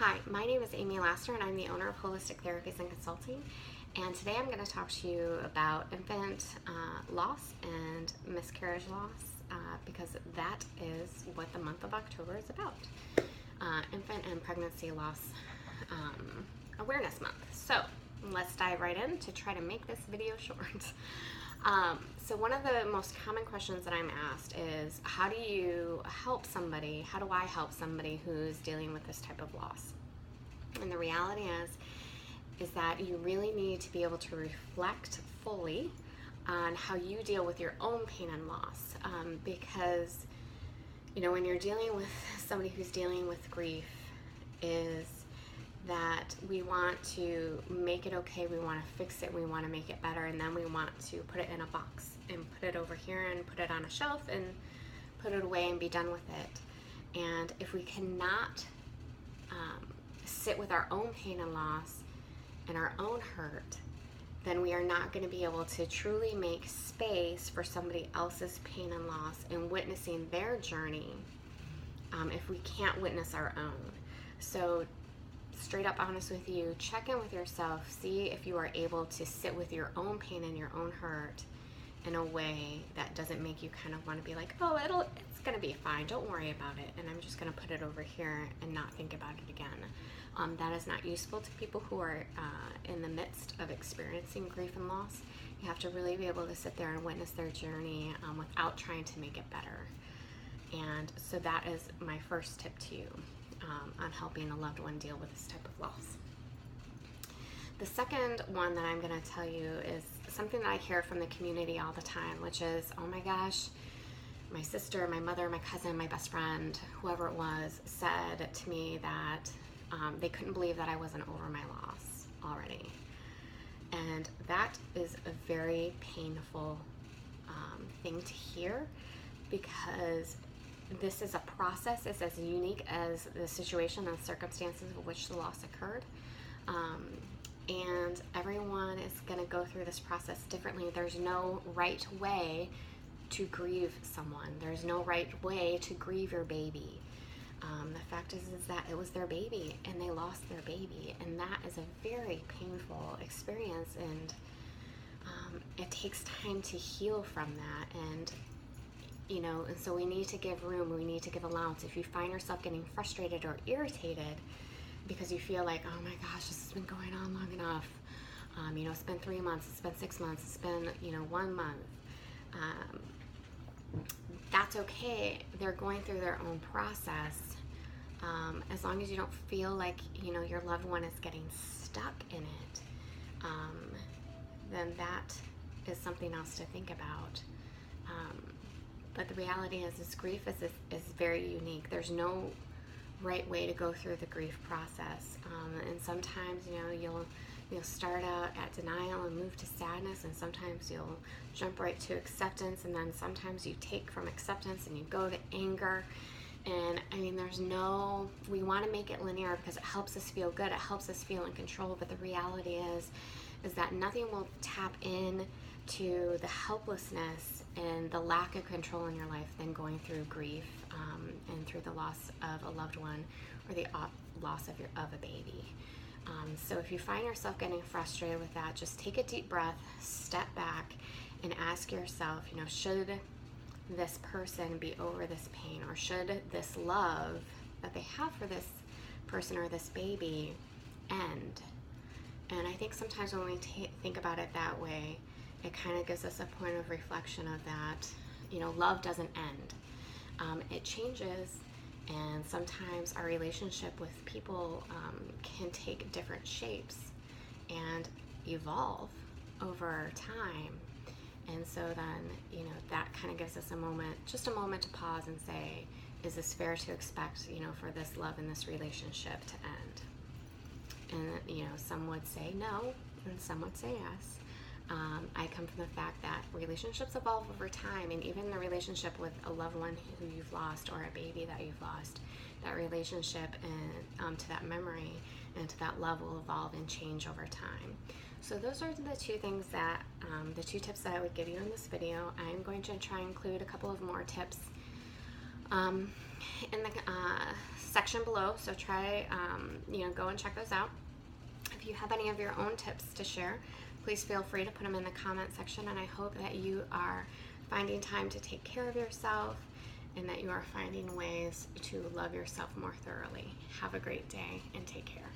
Hi, my name is Amy Laster and I'm the owner of Holistic Therapies and Consulting. And today I'm going to talk to you about infant loss and miscarriage loss because that is what the month of October is about. Infant and Pregnancy Loss Awareness Month. So let's dive right in to try to make this video short. So one of the most common questions that I'm asked is, how do I help somebody who's dealing with this type of loss? And the reality is that you really need to be able to reflect fully on how you deal with your own pain and loss. Because, when you're dealing with somebody who's dealing with grief, is that we want to make it okay, we want to fix it, we want to make it better, and then we want to put it in a box and put it over here and put it on a shelf and put it away and be done with it. And if we cannot sit with our own pain and loss and our own hurt, then we are not going to be able to truly make space for somebody else's pain and loss and witnessing their journey if we can't witness our own. So straight up honest with you, check in with yourself, see if you are able to sit with your own pain and your own hurt in a way that doesn't make you kind of want to be like, oh, it's going to be fine, don't worry about it, and I'm just going to put it over here and not think about it again. That is not useful to people who are in the midst of experiencing grief and loss. You have to really be able to sit there and witness their journey without trying to make it better. And so that is my first tip to you on helping a loved one deal with this type of loss. The second one that I'm going to tell you is something that I hear from the community all the time, which is, oh my gosh, my sister, my mother, my cousin, my best friend, whoever it was, said to me that they couldn't believe that I wasn't over my loss already. And that is a very painful thing to hear, because this is a process. It's as unique as the situation and circumstances of which the loss occurred. And everyone is going to go through this process differently. There's no right way to grieve someone. There's no right way to grieve your baby. The fact is that it was their baby and they lost their baby, and that is a very painful experience, and it takes time to heal from that. And and so we need to give room, we need to give allowance. If you find yourself getting frustrated or irritated because you feel like, oh my gosh, this has been going on long enough, it's been 3 months, it's been 6 months, it's been 1 month, that's okay. They're going through their own process. As long as you don't feel like your loved one is getting stuck in it, then that is something else to think about. But the reality is grief is very unique. There's no right way to go through the grief process. And sometimes, you'll start out at denial and move to sadness, and sometimes you'll jump right to acceptance, and then sometimes you take from acceptance and you go to anger. And we want to make it linear because it helps us feel good, it helps us feel in control, but the reality is that nothing will tap in to the helplessness and the lack of control in your life than going through grief and through the loss of a loved one or the loss of a baby. So if you find yourself getting frustrated with that, just take a deep breath, step back, and ask yourself, should this person be over this pain, or should this love that they have for this person or this baby end? And I think sometimes when we think about it that way, it kind of gives us a point of reflection of that, love doesn't end. It changes, and sometimes our relationship with people can take different shapes and evolve over time. And so then, that kind of gives us a moment to pause and say, is this fair to expect, for this love and this relationship to end? And, some would say no, and some would say yes. I come from the fact that relationships evolve over time, and even the relationship with a loved one who you've lost or a baby that you've lost, that relationship and to that memory and to that love will evolve and change over time. So those are the two things that, the two tips that I would give you in this video. I'm going to try and include a couple of more tips in the section below, so try, go and check those out. If you have any of your own tips to share, please feel free to put them in the comment section, and I hope that you are finding time to take care of yourself and that you are finding ways to love yourself more thoroughly. Have a great day and take care.